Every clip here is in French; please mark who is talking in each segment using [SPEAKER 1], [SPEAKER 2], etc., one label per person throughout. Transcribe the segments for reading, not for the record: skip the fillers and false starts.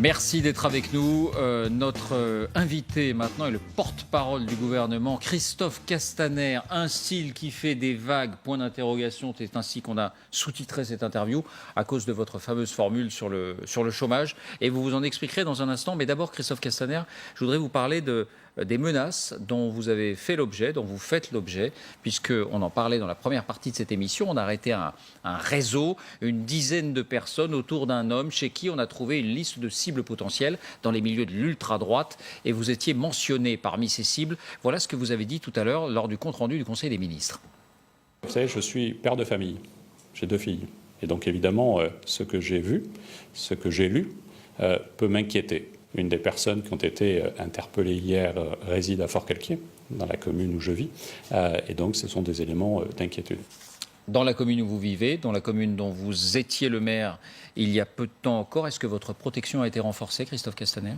[SPEAKER 1] Merci d'être avec nous. Notre invité maintenant est le porte-parole du gouvernement, Christophe Castaner. Un style qui fait des vagues, point d'interrogation. C'est ainsi qu'on a sous-titré cette interview à cause de votre fameuse formule sur le chômage. Et vous vous en expliquerez dans un instant. Mais d'abord, Christophe Castaner, je voudrais vous parler des menaces dont vous avez fait l'objet, dont vous faites l'objet, puisqu'on en parlait dans la première partie de cette émission. On a arrêté un réseau, une dizaine de personnes autour d'un homme chez qui on a trouvé une liste de cibles potentielles dans les milieux de l'ultra-droite. Et vous étiez mentionné parmi ces cibles. Voilà ce que vous avez dit tout à l'heure lors du compte-rendu du Conseil des ministres.
[SPEAKER 2] Vous savez, je suis père de famille. J'ai 2 filles. Et donc évidemment, ce que j'ai vu, ce que j'ai lu, peut m'inquiéter. Une des personnes qui ont été interpellées hier réside à Forcalquier, dans la commune où je vis. Et donc, ce sont des éléments d'inquiétude.
[SPEAKER 1] Dans la commune où vous vivez, dans la commune dont vous étiez le maire il y a peu de temps encore, est-ce que votre protection a été renforcée, Christophe Castaner ?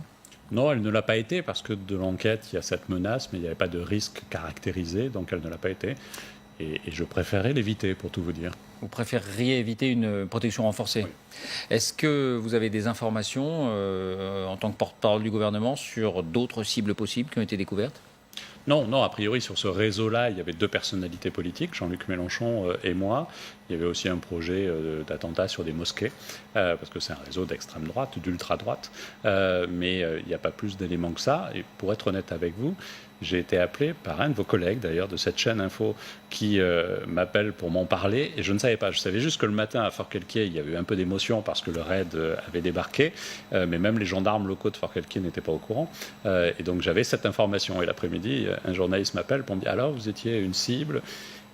[SPEAKER 2] Non, elle ne l'a pas été, parce que de l'enquête, il y a cette menace, mais il n'y avait pas de risque caractérisé, donc elle ne l'a pas été. Et je préférais l'éviter, pour tout vous dire.
[SPEAKER 1] Vous préféreriez éviter une protection renforcée ?
[SPEAKER 2] Oui.
[SPEAKER 1] Est-ce que vous avez des informations en tant que porte-parole du gouvernement sur d'autres cibles possibles qui ont été découvertes ?
[SPEAKER 2] Non, a priori, sur ce réseau-là, il y avait 2 personnalités politiques, Jean-Luc Mélenchon et moi. Il y avait aussi un projet d'attentat sur des mosquées, parce que c'est un réseau d'extrême droite, d'ultra-droite. Mais il n'y a pas plus d'éléments que ça. Et pour être honnête avec vous, j'ai été appelé par un de vos collègues, d'ailleurs, de cette chaîne Info, qui m'appelle pour m'en parler. Et je ne savais pas. Je savais juste que le matin, à Forcalquier, il y avait eu un peu d'émotion parce que le raid avait débarqué. Mais même les gendarmes locaux de Forcalquier n'étaient pas au courant. Et donc, j'avais cette information. Et l'après-midi, un journaliste m'appelle pour me dire « Alors, vous étiez une cible ?»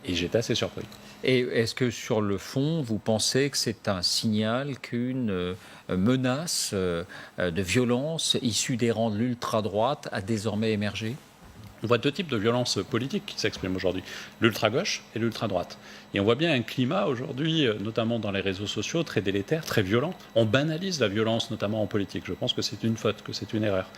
[SPEAKER 2] Et j'étais assez surpris.
[SPEAKER 1] Et est-ce que, sur le fond, vous pensez que c'est un signal qu'une menace de violence issue des rangs de l'ultra-droite a désormais émergé ?
[SPEAKER 2] On voit 2 types de violences politiques qui s'expriment aujourd'hui, l'ultra-gauche et l'ultra-droite. Et on voit bien un climat aujourd'hui, notamment dans les réseaux sociaux, très délétère, très violent. On banalise la violence, notamment en politique. Je pense que c'est une faute, que c'est une erreur.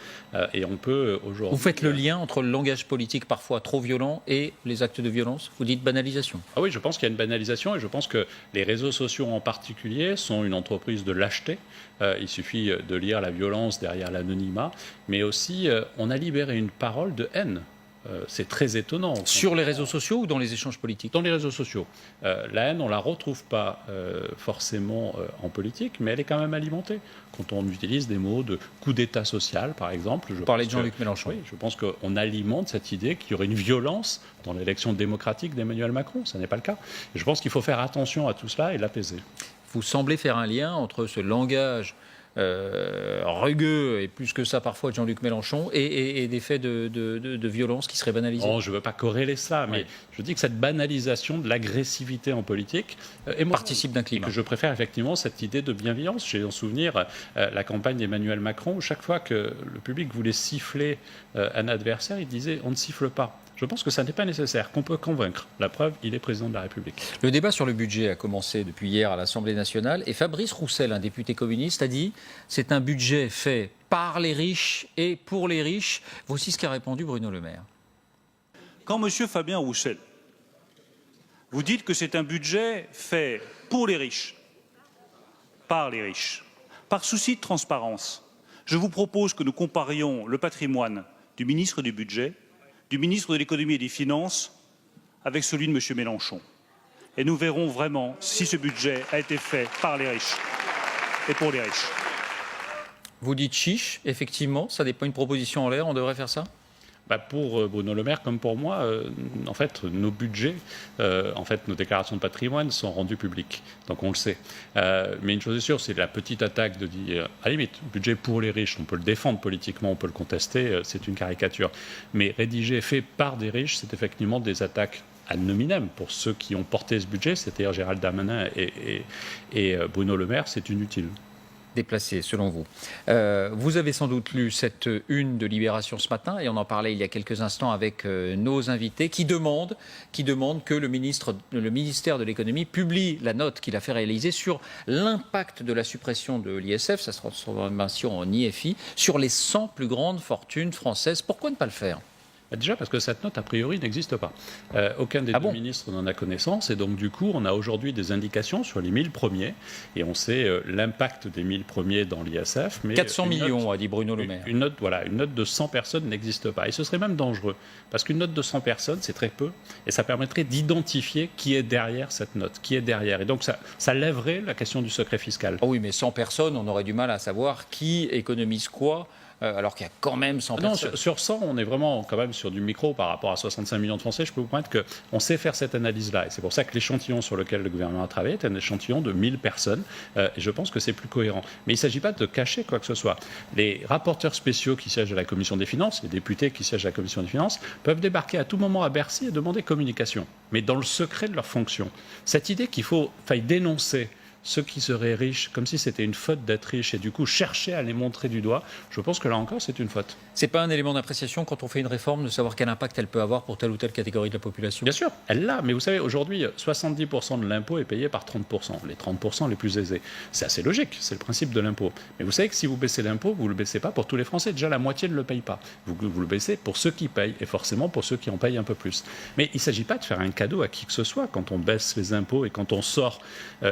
[SPEAKER 2] Et on peut aujourd'hui...
[SPEAKER 1] Vous faites le lien entre le langage politique parfois trop violent et les actes de violence ? Vous dites banalisation ?
[SPEAKER 2] Ah oui, je pense qu'il y a une banalisation et je pense que les réseaux sociaux en particulier sont une entreprise de lâcheté. Il suffit de lire la violence derrière l'anonymat, mais aussi on a libéré une parole de haine. C'est très étonnant.
[SPEAKER 1] Sur les réseaux sociaux ou dans les échanges politiques ?
[SPEAKER 2] Dans les réseaux sociaux. La haine, on ne la retrouve pas forcément en politique, mais elle est quand même alimentée. Quand on utilise des mots de coup d'État social, par exemple.
[SPEAKER 1] Vous parlez de Jean-Luc Mélenchon.
[SPEAKER 2] Oui, je pense qu'on alimente cette idée qu'il y aurait une violence dans l'élection démocratique d'Emmanuel Macron. Ce n'est pas le cas. Et je pense qu'il faut faire attention à tout cela et l'apaiser.
[SPEAKER 1] Vous semblez faire un lien entre ce langage rugueux et plus que ça parfois de Jean-Luc Mélenchon et des faits de violence qui seraient banalisés.
[SPEAKER 2] Oh, je ne veux pas corréler ça, mais je dis que cette banalisation de l'agressivité en politique
[SPEAKER 1] participe d'un climat.
[SPEAKER 2] Et que je préfère effectivement cette idée de bienveillance. J'ai en souvenir la campagne d'Emmanuel Macron où chaque fois que le public voulait siffler un adversaire, il disait « on ne siffle pas ». Je pense que ça n'est pas nécessaire, qu'on peut convaincre. La preuve, il est président de la République.
[SPEAKER 1] Le débat sur le budget a commencé depuis hier à l'Assemblée nationale et Fabrice Roussel, un député communiste, a dit « c'est un budget fait par les riches et pour les riches ». Voici ce qu'a répondu Bruno Le Maire.
[SPEAKER 3] Quand M. Fabien Roussel, vous dites que c'est un budget fait pour les riches, par les riches, par souci de transparence, je vous propose que nous comparions le patrimoine du ministre du Budget, du ministre de l'Économie et des Finances avec celui de M. Mélenchon. Et nous verrons vraiment si ce budget a été fait par les riches et pour les riches.
[SPEAKER 2] Vous dites chiche, effectivement, ça n'est pas une proposition en l'air, on devrait faire ça ? Pour Bruno Le Maire comme pour moi, en fait, nos budgets, nos déclarations de patrimoine sont rendues publiques. Donc on le sait. Mais une chose est sûre, c'est la petite attaque de dire, à la limite, budget pour les riches, on peut le défendre politiquement, on peut le contester, c'est une caricature. Mais rédigé, fait par des riches, c'est effectivement des attaques ad nominem pour ceux qui ont porté ce budget, c'est-à-dire Gérald Darmanin et Bruno Le Maire, c'est inutile.
[SPEAKER 1] Déplacé, selon vous. Vous avez sans doute lu cette une de Libération ce matin, et on en parlait il y a quelques instants avec nos invités, qui demandent que le ministère de l'économie publie la note qu'il a fait réaliser sur l'impact de la suppression de l'ISF, sa transformation en IFI, sur les 100 plus grandes fortunes françaises. Pourquoi ne pas le faire ?
[SPEAKER 2] Déjà parce que cette note, a priori, n'existe pas. Aucun des deux ministres n'en a connaissance. Et donc, du coup, on a aujourd'hui des indications sur les 1000 premiers. Et on sait l'impact des 1000 premiers dans l'ISF.
[SPEAKER 1] 400 millions, a dit Bruno Le Maire.
[SPEAKER 2] Une note de 100 personnes n'existe pas. Et ce serait même dangereux. Parce qu'une note de 100 personnes, c'est très peu. Et ça permettrait d'identifier qui est derrière cette note. Qui est derrière. Et donc, ça lèverait la question du secret fiscal.
[SPEAKER 1] Oh oui, mais 100 personnes, on aurait du mal à savoir qui économise quoi. Alors qu'il y a quand même 100 personnes.
[SPEAKER 2] Non, sur 100, on est vraiment quand même sur du micro par rapport à 65 millions de Français. Je peux vous promettre qu'on sait faire cette analyse-là. Et c'est pour ça que l'échantillon sur lequel le gouvernement a travaillé est un échantillon de 1000 personnes. Et je pense que c'est plus cohérent. Mais il ne s'agit pas de cacher quoi que ce soit. Les rapporteurs spéciaux qui siègent à la Commission des Finances, les députés qui siègent à la Commission des Finances, peuvent débarquer à tout moment à Bercy et demander communication. Mais dans le secret de leur fonction. Cette idée qu'il faille dénoncer ceux qui seraient riches, comme si c'était une faute d'être riche, et du coup chercher à les montrer du doigt, je pense que là encore, c'est une faute.
[SPEAKER 1] C'est pas un élément d'appréciation quand on fait une réforme de savoir quel impact elle peut avoir pour telle ou telle catégorie de la population?
[SPEAKER 2] Bien sûr, elle l'a, mais vous savez, aujourd'hui, 70% de l'impôt est payé par 30%, les 30% les plus aisés. C'est assez logique, c'est le principe de l'impôt. Mais vous savez que si vous baissez l'impôt, vous ne le baissez pas pour tous les Français, déjà la moitié ne le paye pas. Vous le baissez pour ceux qui payent, et forcément pour ceux qui en payent un peu plus. Mais il ne s'agit pas de faire un cadeau à qui que ce soit quand on baisse les impôts et quand on sort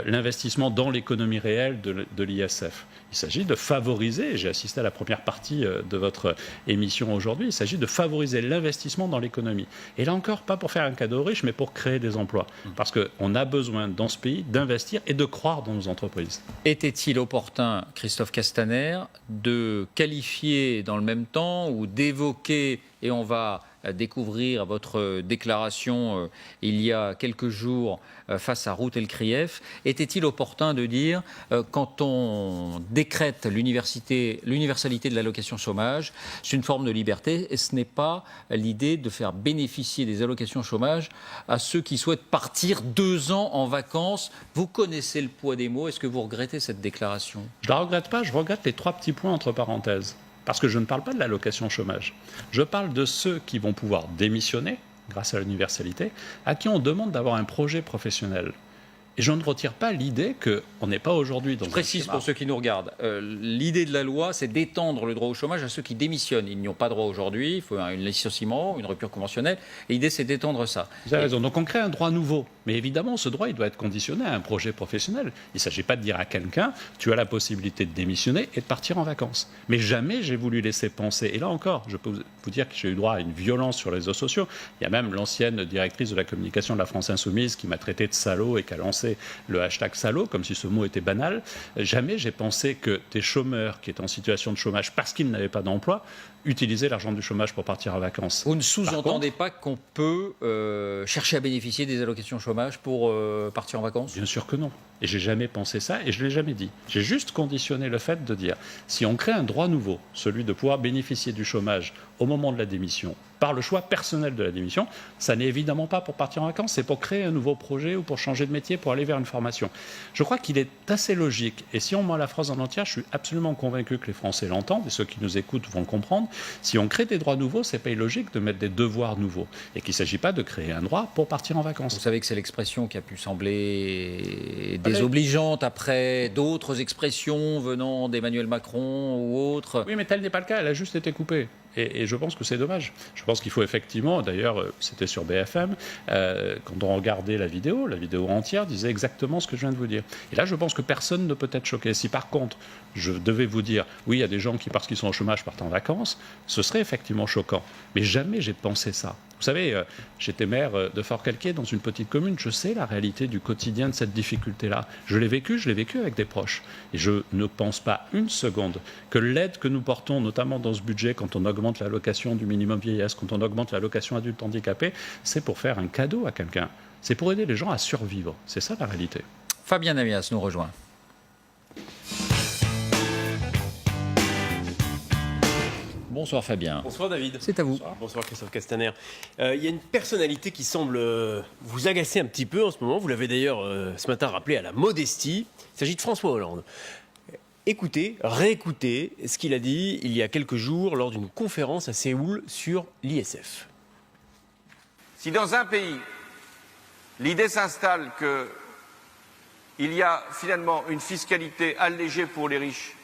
[SPEAKER 2] l'investissement dans l'économie réelle de l'ISF. Il s'agit de favoriser, j'ai assisté à la première partie de votre émission aujourd'hui, il s'agit de favoriser l'investissement dans l'économie. Et là encore, pas pour faire un cadeau aux riches, mais pour créer des emplois. Parce qu'on a besoin dans ce pays d'investir et de croire dans nos entreprises.
[SPEAKER 1] Était-il opportun, Christophe Castaner, de qualifier dans le même temps ou d'évoquer, et on va découvrir votre déclaration il y a quelques jours face à Ruth El-Krief, était-il opportun de dire quand on décrète l'universalité de l'allocation chômage, c'est une forme de liberté et ce n'est pas l'idée de faire bénéficier des allocations chômage à ceux qui souhaitent partir 2 ans en vacances. Vous connaissez le poids des mots, est-ce que vous regrettez cette déclaration?
[SPEAKER 2] Je ne la regrette pas, je regrette les 3 petits points entre parenthèses. Parce que je ne parle pas de l'allocation chômage. Je parle de ceux qui vont pouvoir démissionner grâce à l'universalité, à qui on demande d'avoir un projet professionnel. Et je ne retire pas l'idée qu'on n'est pas aujourd'hui dans un schéma.
[SPEAKER 1] Je précise pour ceux qui nous regardent, l'idée de la loi, c'est d'étendre le droit au chômage à ceux qui démissionnent. Ils n'y ont pas droit aujourd'hui, il faut un licenciement, une rupture conventionnelle. Et l'idée, c'est d'étendre ça.
[SPEAKER 2] Vous avez raison. Donc on crée un droit nouveau. Mais évidemment, ce droit, il doit être conditionné à un projet professionnel. Il ne s'agit pas de dire à quelqu'un, tu as la possibilité de démissionner et de partir en vacances. Mais jamais j'ai voulu laisser penser. Et là encore, je peux vous dire que j'ai eu droit à une violence sur les réseaux sociaux. Il y a même l'ancienne directrice de la communication de la France Insoumise qui m'a traité de salaud et qui a lancé le hashtag salaud, comme si ce mot était banal. Jamais j'ai pensé que des chômeurs qui étaient en situation de chômage parce qu'ils n'avaient pas d'emploi utilisaient l'argent du chômage pour partir en vacances.
[SPEAKER 1] Vous ne sous-entendez pas qu'on peut chercher à bénéficier des allocations chômage pour partir en vacances?
[SPEAKER 2] Bien sûr que non. Et j'ai jamais pensé ça et je ne l'ai jamais dit. J'ai juste conditionné le fait de dire, si on crée un droit nouveau, celui de pouvoir bénéficier du chômage au moment de la démission, par le choix personnel de la démission, ça n'est évidemment pas pour partir en vacances, c'est pour créer un nouveau projet ou pour changer de métier, pour aller vers une formation. Je crois qu'il est assez logique, et si on met la phrase en entière, je suis absolument convaincu que les Français l'entendent, et ceux qui nous écoutent vont le comprendre, si on crée des droits nouveaux, c'est pas illogique de mettre des devoirs nouveaux, et qu'il ne s'agit pas de créer un droit pour partir en vacances.
[SPEAKER 1] Vous savez que c'est l'expression qui a pu sembler désobligeante après d'autres expressions venant d'Emmanuel Macron ou autres.
[SPEAKER 2] Oui, mais tel n'est pas le cas, elle a juste été coupée. Et je pense que c'est dommage. Je pense qu'il faut effectivement, d'ailleurs, c'était sur BFM, quand on regardait la vidéo entière disait exactement ce que je viens de vous dire. Et là, je pense que personne ne peut être choqué. Si par contre, je devais vous dire, oui, il y a des gens qui, parce qu'ils sont au chômage, partent en vacances, ce serait effectivement choquant. Mais jamais j'ai pensé ça. Vous savez, j'étais maire de Forcalquier, dans une petite commune. Je sais la réalité du quotidien de cette difficulté-là. Je l'ai vécu avec des proches. Et je ne pense pas une seconde que l'aide que nous portons, notamment dans ce budget, quand on augmente l'allocation du minimum vieillesse, quand on augmente l'allocation adulte handicapé, c'est pour faire un cadeau à quelqu'un. C'est pour aider les gens à survivre. C'est ça la réalité.
[SPEAKER 1] Fabien Amias nous rejoint. Bonsoir Fabien.
[SPEAKER 4] Bonsoir David.
[SPEAKER 1] C'est à vous.
[SPEAKER 4] Bonsoir Christophe Castaner. Il y a une personnalité qui semble vous agacer un petit peu en ce moment. Vous l'avez d'ailleurs ce matin rappelé à la modestie. Il s'agit de François Hollande. Écoutez, réécoutez ce qu'il a dit il y a quelques jours lors d'une conférence à Séoul sur l'ISF.
[SPEAKER 5] Si dans un pays, l'idée s'installe qu'il y a finalement une fiscalité allégée pour les riches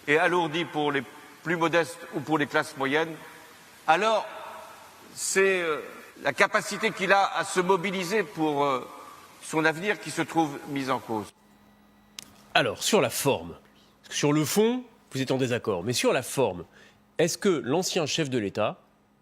[SPEAKER 5] et alourdie pour les plus modestes ou pour les classes moyennes, alors c'est la capacité qu'il a à se mobiliser pour son avenir qui se trouve mise en cause.
[SPEAKER 4] Alors, sur la forme, sur le fond, vous êtes en désaccord, mais sur la forme, est-ce que l'ancien chef de l'État,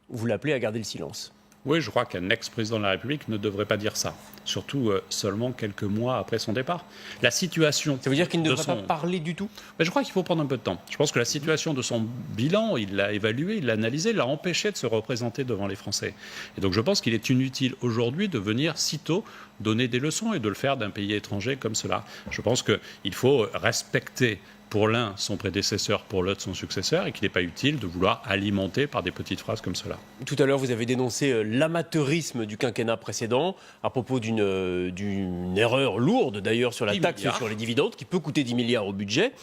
[SPEAKER 4] vous l'appelez à garder le silence ?
[SPEAKER 2] Oui, je crois qu'un ex-président de la République ne devrait pas dire ça, surtout seulement quelques mois après son départ. La situation...
[SPEAKER 4] Ça veut dire qu'il ne devrait pas parler du tout ?
[SPEAKER 2] Mais je crois qu'il faut prendre un peu de temps. Je pense que la situation de son bilan, il l'a évalué, il l'a analysé, il l'a empêché de se représenter devant les Français. Et donc je pense qu'il est inutile aujourd'hui de venir sitôt donner des leçons et de le faire d'un pays étranger comme cela. Je pense qu'il faut respecter pour l'un son prédécesseur, pour l'autre son successeur, et qu'il n'est pas utile de vouloir alimenter par des petites phrases comme cela.
[SPEAKER 4] Tout à l'heure, vous avez dénoncé l'amateurisme du quinquennat précédent à propos d'une erreur lourde d'ailleurs sur la taxe sur les dividendes qui peut coûter 10 milliards au budget.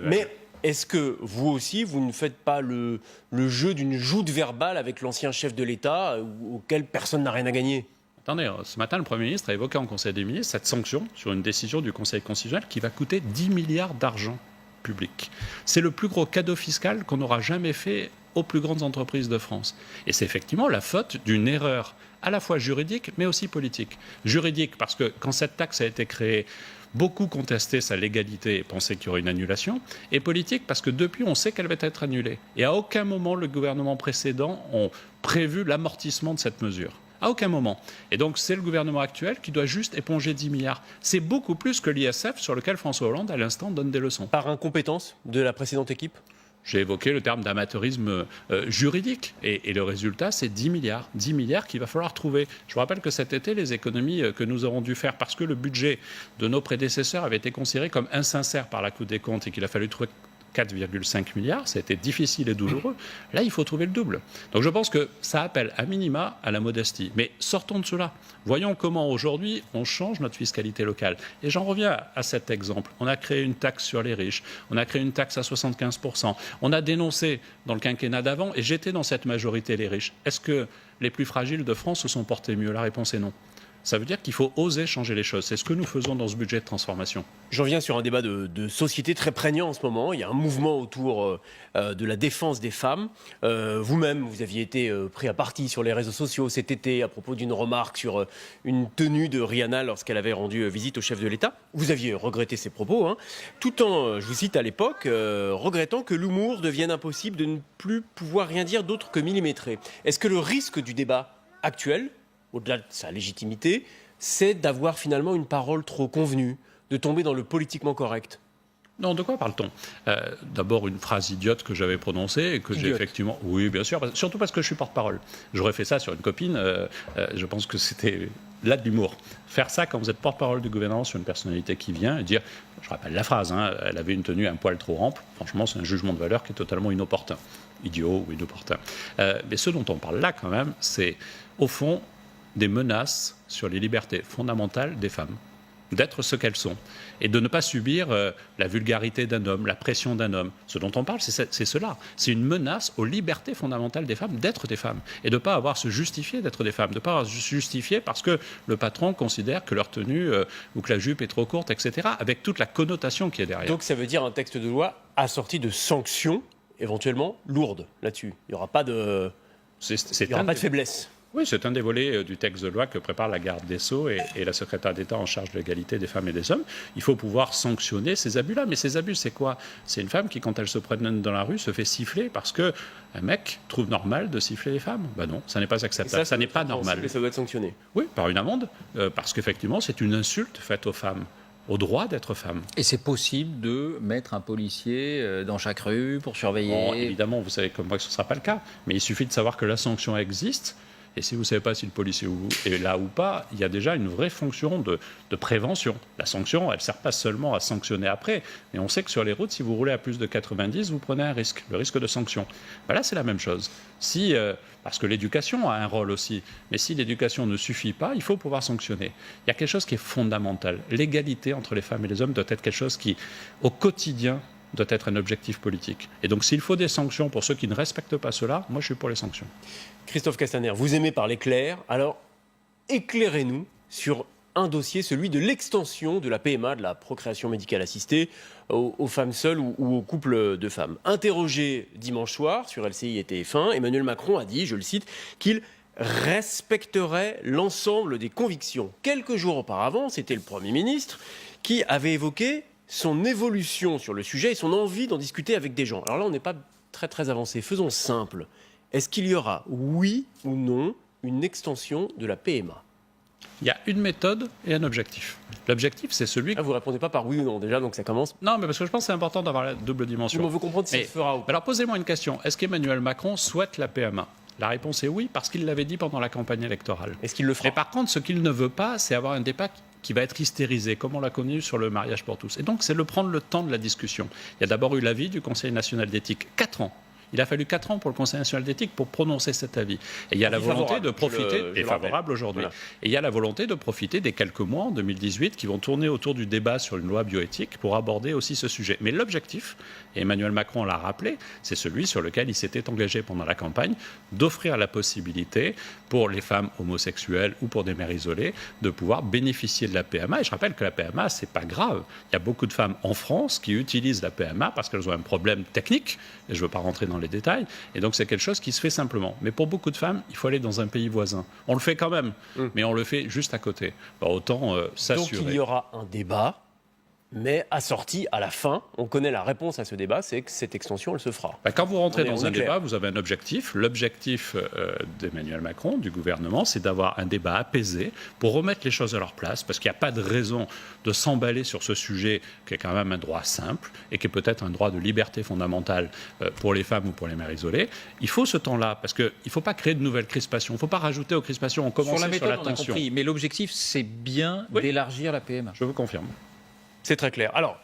[SPEAKER 4] Mais est-ce que vous aussi, vous ne faites pas le jeu d'une joute verbale avec l'ancien chef de l'État auquel personne n'a rien à gagner ?
[SPEAKER 2] Attendez, ce matin, le Premier ministre a évoqué en Conseil des ministres cette sanction sur une décision du Conseil constitutionnel qui va coûter 10 milliards d'argent public. C'est le plus gros cadeau fiscal qu'on aura jamais fait aux plus grandes entreprises de France. Et c'est effectivement la faute d'une erreur à la fois juridique mais aussi politique. Juridique parce que quand cette taxe a été créée, beaucoup contestaient sa légalité et pensaient qu'il y aurait une annulation. Et politique parce que depuis, on sait qu'elle va être annulée. Et à aucun moment, le gouvernement précédent n'a prévu l'amortissement de cette mesure. À aucun moment. Et donc, c'est le gouvernement actuel qui doit juste éponger 10 milliards. C'est beaucoup plus que l'ISF sur lequel François Hollande, à l'instant, donne des leçons.
[SPEAKER 4] Par incompétence de la précédente équipe ?
[SPEAKER 2] J'ai évoqué le terme d'amateurisme juridique. Et le résultat, c'est 10 milliards. 10 milliards qu'il va falloir trouver. Je vous rappelle que cet été, les économies que nous aurons dû faire, parce que le budget de nos prédécesseurs avait été considéré comme insincère par la Cour des comptes et qu'il a fallu trouver 4,5 milliards, ça a été difficile et douloureux. Là, il faut trouver le double. Donc je pense que ça appelle à minima à la modestie. Mais sortons de cela. Voyons comment aujourd'hui on change notre fiscalité locale. Et j'en reviens à cet exemple. On a créé une taxe sur les riches, on a créé une taxe à 75%. On a dénoncé dans le quinquennat d'avant, et j'étais dans cette majorité les riches. Est-ce que les plus fragiles de France se sont portés mieux ? La réponse est non. Ça veut dire qu'il faut oser changer les choses. C'est ce que nous faisons dans ce budget de transformation.
[SPEAKER 4] J'en viens sur un débat de société très prégnant en ce moment. Il y a un mouvement autour de la défense des femmes. Vous-même, vous aviez été pris à partie sur les réseaux sociaux cet été à propos d'une remarque sur une tenue de Rihanna lorsqu'elle avait rendu visite au chef de l'État. Vous aviez regretté ces propos, tout en, je vous cite à l'époque, regrettant que l'humour devienne impossible de ne plus pouvoir rien dire d'autre que millimétré. Est-ce que le risque du débat actuel, au-delà de sa légitimité, c'est d'avoir finalement une parole trop convenue, de tomber dans le politiquement correct?
[SPEAKER 2] Non, de quoi parle-t-on ? D'abord, une phrase idiote que j'avais prononcée et que j'ai effectivement... Oui, bien sûr, surtout parce que je suis porte-parole. J'aurais fait ça sur une copine, je pense que c'était là de l'humour. Faire ça quand vous êtes porte-parole du gouvernement sur une personnalité qui vient et dire, je rappelle la phrase, elle avait une tenue un poil trop ample, franchement, c'est un jugement de valeur qui est totalement inopportun. Idiot ou inopportun. Mais ce dont on parle là, quand même, c'est, au fond, des menaces sur les libertés fondamentales des femmes, d'être ce qu'elles sont, et de ne pas subir la vulgarité d'un homme, la pression d'un homme. Ce dont on parle, c'est cela. C'est une menace aux libertés fondamentales des femmes, d'être des femmes, et de ne pas avoir à se justifier d'être des femmes, de ne pas avoir à se justifier parce que le patron considère que leur tenue ou que la jupe est trop courte, etc., avec toute la connotation qui est derrière.
[SPEAKER 4] Donc ça veut dire un texte de loi assorti de sanctions, éventuellement lourdes, là-dessus. Il n'y aura pas de, pas de faiblesse.
[SPEAKER 2] Oui, c'est un des volets du texte de loi que prépare la garde des Sceaux et la secrétaire d'État en charge de l'égalité des femmes et des hommes. Il faut pouvoir sanctionner ces abus-là. Mais ces abus, c'est quoi ? C'est une femme qui, quand elle se promène dans la rue, se fait siffler parce qu'un mec trouve normal de siffler les femmes. Ben non, ça n'est pas acceptable, ça n'est pas normal.
[SPEAKER 4] Mais ça doit être sanctionné.
[SPEAKER 2] Oui, par une amende, parce qu'effectivement, c'est une insulte faite aux femmes, au droit d'être femme.
[SPEAKER 1] Et c'est possible de mettre un policier dans chaque rue pour surveiller.
[SPEAKER 2] Bon, évidemment, vous savez comme moi que ce ne sera pas le cas, mais il suffit de savoir que la sanction existe. Et si vous ne savez pas si le policier est là ou pas, il y a déjà une vraie fonction de prévention. La sanction, elle ne sert pas seulement à sanctionner après, mais on sait que sur les routes, si vous roulez à plus de 90, vous prenez un risque, le risque de sanction. Ben là, c'est la même chose. Parce que l'éducation a un rôle aussi, mais si l'éducation ne suffit pas, il faut pouvoir sanctionner. Il y a quelque chose qui est fondamental. L'égalité entre les femmes et les hommes doit être quelque chose qui, au quotidien, doit être un objectif politique. Et donc, s'il faut des sanctions pour ceux qui ne respectent pas cela, moi, je suis pour les sanctions.
[SPEAKER 4] Christophe Castaner, vous aimez parler clair, alors éclairez-nous sur un dossier, celui de l'extension de la PMA, de la procréation médicale assistée, aux femmes seules ou aux couples de femmes. Interrogé dimanche soir sur LCI et TF1, Emmanuel Macron a dit, je le cite, qu'il respecterait l'ensemble des convictions. Quelques jours auparavant, c'était le Premier ministre qui avait évoqué son évolution sur le sujet et son envie d'en discuter avec des gens. Alors là, on n'est pas très avancé. Faisons simple. Est-ce qu'il y aura, oui ou non, une extension de la PMA ?
[SPEAKER 2] Il y a une méthode et un objectif. L'objectif, c'est celui...
[SPEAKER 4] Vous ne répondez pas par oui ou non, déjà, donc ça commence...
[SPEAKER 2] Non, mais parce que je pense que c'est important d'avoir la double dimension.
[SPEAKER 4] On veut comprendre si ça se fera ou pas.
[SPEAKER 2] Alors, posez-moi une question. Est-ce qu'Emmanuel Macron souhaite la PMA ? La réponse est oui, parce qu'il l'avait dit pendant la campagne électorale.
[SPEAKER 4] Est-ce qu'il le fera ?
[SPEAKER 2] Mais par contre, ce qu'il ne veut pas, c'est avoir un débat qui va être hystérisé, comme on l'a connu sur le mariage pour tous. Et donc, c'est de prendre le temps de la discussion. Il y a d'abord eu l'avis du Conseil national d'éthique. 4 ans. Il a fallu 4 ans pour le Conseil national d'éthique pour prononcer cet avis. Et il y a la volonté de profiter, et favorable aujourd'hui. Voilà. Et il y a la volonté de profiter des quelques mois en 2018 qui vont tourner autour du débat sur une loi bioéthique pour aborder aussi ce sujet. Mais l'objectif, et Emmanuel Macron l'a rappelé, c'est celui sur lequel il s'était engagé pendant la campagne, d'offrir la possibilité pour les femmes homosexuelles ou pour des mères isolées de pouvoir bénéficier de la PMA. Et je rappelle que la PMA, c'est pas grave. Il y a beaucoup de femmes en France qui utilisent la PMA parce qu'elles ont un problème technique, et je ne veux pas rentrer dans les détails, et donc c'est quelque chose qui se fait simplement. Mais pour beaucoup de femmes, il faut aller dans un pays voisin. On le fait quand même, mais on le fait juste à côté. Autant s'assurer.
[SPEAKER 4] Donc il y aura un débat, mais assorti à la fin, on connaît la réponse à ce débat, c'est que cette extension, elle se fera.
[SPEAKER 2] Quand vous rentrez dans un débat, vous avez un objectif. L'objectif d'Emmanuel Macron, du gouvernement, c'est d'avoir un débat apaisé pour remettre les choses à leur place, parce qu'il n'y a pas de raison de s'emballer sur ce sujet qui est quand même un droit simple et qui est peut-être un droit de liberté fondamentale pour les femmes ou pour les mères isolées. Il faut ce temps-là, parce qu'il ne faut pas créer de nouvelles crispations. Il ne faut pas rajouter aux crispations. On commence sur la tension. On a compris,
[SPEAKER 1] mais l'objectif, c'est bien d'élargir la PMA.
[SPEAKER 2] Je vous confirme.
[SPEAKER 4] C'est très clair. Alors,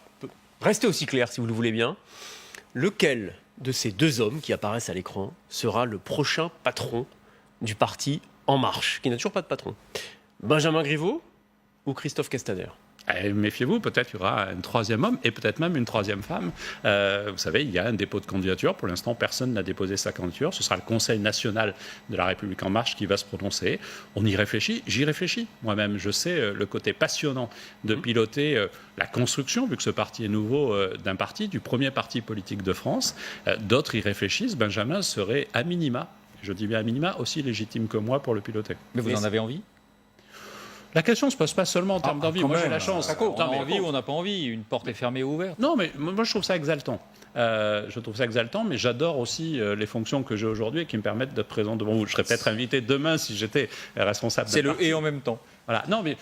[SPEAKER 4] restez aussi clair si vous le voulez bien. Lequel de ces deux hommes qui apparaissent à l'écran sera le prochain patron du parti En Marche, qui n'a toujours pas de patron ? Benjamin Griveaux ou Christophe Castaner ?
[SPEAKER 2] Méfiez-vous, peut-être il y aura un troisième homme et peut-être même une troisième femme. Vous savez, il y a un dépôt de candidature. Pour l'instant, personne n'a déposé sa candidature. Ce sera le Conseil national de la République En Marche qui va se prononcer. On y réfléchit. J'y réfléchis moi-même. Je sais le côté passionnant de piloter la construction, vu que ce parti est nouveau, d'un parti, du premier parti politique de France. D'autres y réfléchissent. Benjamin serait à minima, je dis bien à minima, aussi légitime que moi pour le piloter.
[SPEAKER 1] Mais vous en avez envie ?
[SPEAKER 2] La question ne se pose pas seulement en termes d'envie. Moi, j'ai la chance.
[SPEAKER 1] On a envie ou on n'a pas envie. Une porte est fermée ou ouverte.
[SPEAKER 2] Non, mais moi, je trouve ça exaltant. Mais j'adore aussi les fonctions que j'ai aujourd'hui et qui me permettent d'être présent devant vous. Je serais peut-être invité demain si j'étais responsable.
[SPEAKER 1] C'est le « et » en même temps.
[SPEAKER 2] Voilà. Non, mais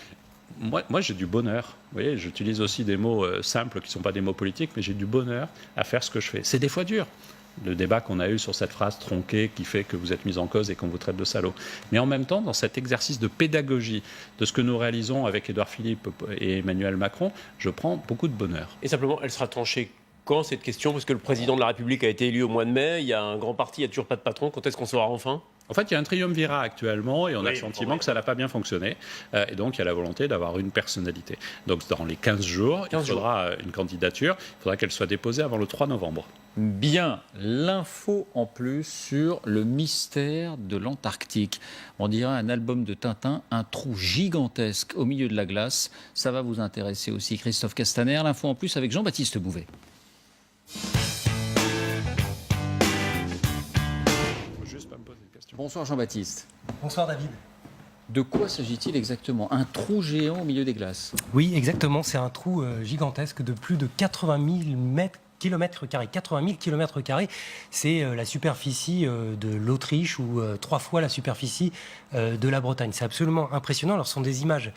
[SPEAKER 2] moi, j'ai du bonheur. Vous voyez, j'utilise aussi des mots simples qui ne sont pas des mots politiques, mais j'ai du bonheur à faire ce que je fais. C'est des fois dur. Le débat qu'on a eu sur cette phrase tronquée qui fait que vous êtes mis en cause et qu'on vous traite de salaud. Mais en même temps, dans cet exercice de pédagogie de ce que nous réalisons avec Édouard Philippe et Emmanuel Macron, je prends beaucoup de bonheur.
[SPEAKER 4] Et simplement, elle sera tranchée quand, cette question ? Parce que le président de la République a été élu au mois de mai, il y a un grand parti, il n'y a toujours pas de patron. Quand est-ce qu'on saura enfin ?
[SPEAKER 2] En fait, il y a un triumvirat actuellement et on a le sentiment que ça n'a pas bien fonctionné. Et donc, il y a la volonté d'avoir une personnalité. Donc, dans les 15 jours, il faudra une candidature. Il faudra qu'elle soit déposée avant le 3 novembre.
[SPEAKER 1] Bien, l'info en plus sur le mystère de l'Antarctique. On dirait un album de Tintin, un trou gigantesque au milieu de la glace. Ça va vous intéresser aussi, Christophe Castaner. L'info en plus avec Jean-Baptiste Bouvet. Bonsoir Jean-Baptiste.
[SPEAKER 6] Bonsoir David.
[SPEAKER 1] De quoi s'agit-il exactement ? Un trou géant au milieu des glaces ?
[SPEAKER 6] Oui, exactement. C'est un trou gigantesque de plus de 80 000 kilomètres carrés. 80 000 kilomètres carrés, c'est la superficie de l'Autriche ou 3 fois la superficie de la Bretagne. C'est absolument impressionnant. Alors, ce sont des images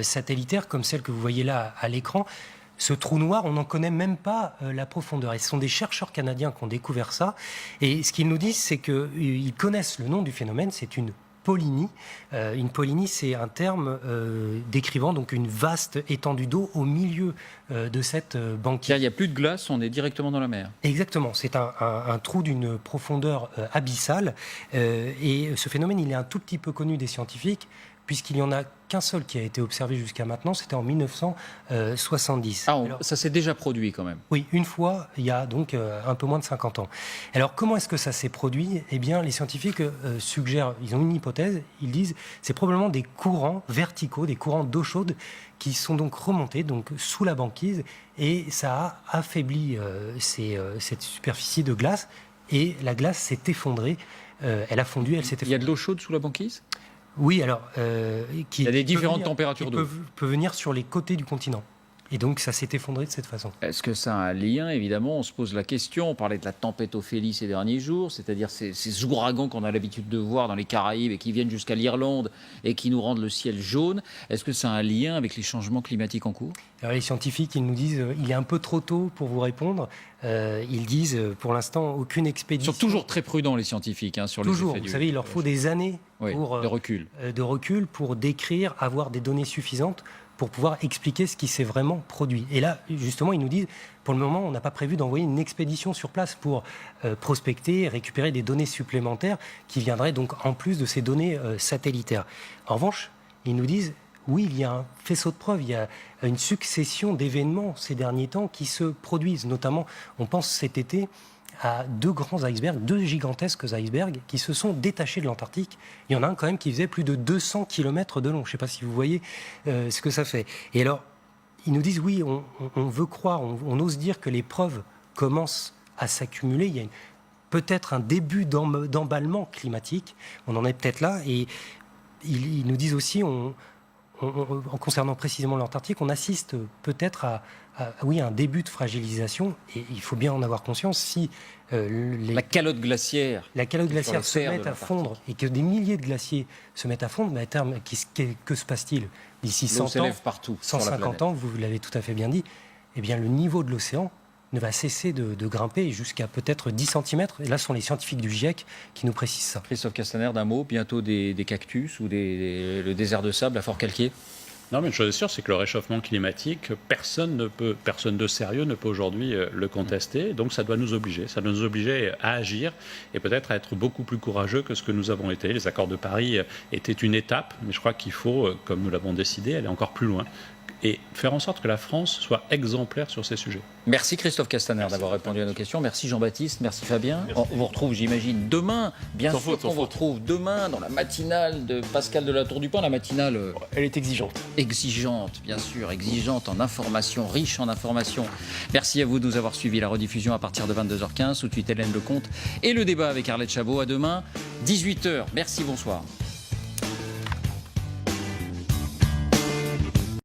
[SPEAKER 6] satellitaires comme celles que vous voyez là à l'écran. Ce trou noir, on n'en connaît même pas la profondeur. Et ce sont des chercheurs canadiens qui ont découvert ça. Et ce qu'ils nous disent, c'est qu'ils connaissent le nom du phénomène. C'est une polynie. Une polynie, c'est un terme décrivant donc une vaste étendue d'eau au milieu de cette banquise.
[SPEAKER 1] Il n'y a plus de glace, on est directement dans la mer.
[SPEAKER 6] Exactement. C'est un trou d'une profondeur abyssale. Et ce phénomène, il est un tout petit peu connu des scientifiques, puisqu'il n'y en a qu'un seul qui a été observé jusqu'à maintenant, c'était en 1970.
[SPEAKER 1] Ah, ça s'est déjà produit quand même.
[SPEAKER 6] Oui, une fois, il y a donc un peu moins de 50 ans. Alors, comment est-ce que ça s'est produit? Eh bien, les scientifiques suggèrent, ils ont une hypothèse, ils disent c'est probablement des courants verticaux, des courants d'eau chaude qui sont donc remontés donc, sous la banquise, et ça a affaibli cette superficie de glace, et la glace s'est effondrée, elle a fondu, elle s'est effondrée.
[SPEAKER 1] Il y a de l'eau chaude sous la banquise?
[SPEAKER 6] Oui, alors...
[SPEAKER 1] il y a des différentes températures d'eau.
[SPEAKER 6] Peut venir sur les côtés du continent. Et donc, ça s'est effondré de cette façon.
[SPEAKER 1] Est-ce que ça a un lien? Évidemment, on se pose la question. On parlait de la tempête Ophélie ces derniers jours, c'est-à-dire ces ouragans qu'on a l'habitude de voir dans les Caraïbes et qui viennent jusqu'à l'Irlande et qui nous rendent le ciel jaune. Est-ce que ça a un lien avec les changements climatiques en cours?
[SPEAKER 6] Alors, les scientifiques, ils nous disent il est un peu trop tôt pour vous répondre. Ils disent, pour l'instant, aucune expédition...
[SPEAKER 1] Ils sont toujours très prudents, les scientifiques, sur les effets
[SPEAKER 6] Toujours, vous savez, il leur faut des années de recul pour décrire, avoir des données suffisantes pour pouvoir expliquer ce qui s'est vraiment produit. Et là, justement, ils nous disent, pour le moment, on n'a pas prévu d'envoyer une expédition sur place pour prospecter et récupérer des données supplémentaires qui viendraient donc en plus de ces données satellitaires. En revanche, ils nous disent, oui, il y a un faisceau de preuves, il y a une succession d'événements ces derniers temps qui se produisent. Notamment, on pense cet été à deux grands icebergs, deux gigantesques icebergs qui se sont détachés de l'Antarctique. Il y en a un quand même qui faisait plus de 200 km de long. Je ne sais pas si vous voyez ce que ça fait. Et alors, ils nous disent, oui, on veut croire, on ose dire que les preuves commencent à s'accumuler. Il y a peut-être un début d'emballement climatique. On en est peut-être là. Et ils nous disent aussi, en concernant précisément l'Antarctique, on assiste peut-être à un début de fragilisation, et il faut bien en avoir conscience. Si
[SPEAKER 1] la calotte glaciaire
[SPEAKER 6] se met à fondre, et que des milliers de glaciers se mettent à fondre, mais à terme, que se passe-t-il d'ici 100 ans,
[SPEAKER 1] partout,
[SPEAKER 6] 150 ans, vous l'avez tout à fait bien dit, eh bien, le niveau de l'océan ne va cesser de grimper jusqu'à peut-être 10 cm. Et là, ce sont les scientifiques du GIEC qui nous précisent ça.
[SPEAKER 1] Christophe Castaner, d'un mot, bientôt des cactus ou le désert de sable à Fort-Calquier?
[SPEAKER 2] Non, mais une chose est sûre, c'est que le réchauffement climatique, personne de sérieux ne peut aujourd'hui le contester. Donc ça doit nous obliger à agir et peut-être à être beaucoup plus courageux que ce que nous avons été. Les accords de Paris étaient une étape, mais je crois qu'il faut, comme nous l'avons décidé, aller encore plus loin et faire en sorte que la France soit exemplaire sur ces sujets.
[SPEAKER 1] Merci Christophe Castaner d'avoir répondu à nos questions. Merci Jean-Baptiste, merci Fabien. On vous retrouve, j'imagine, demain. Bien sûr qu'on vous retrouve demain dans la matinale de Pascal de la Tour du Pin. La matinale...
[SPEAKER 4] Elle est exigeante.
[SPEAKER 1] Exigeante, bien sûr, exigeante en information, riche en informations. Merci à vous de nous avoir suivis. La rediffusion à partir de 22h15. Tout de suite, Hélène Lecomte et le débat avec Arlette Chabot. À demain, 18h. Merci, bonsoir.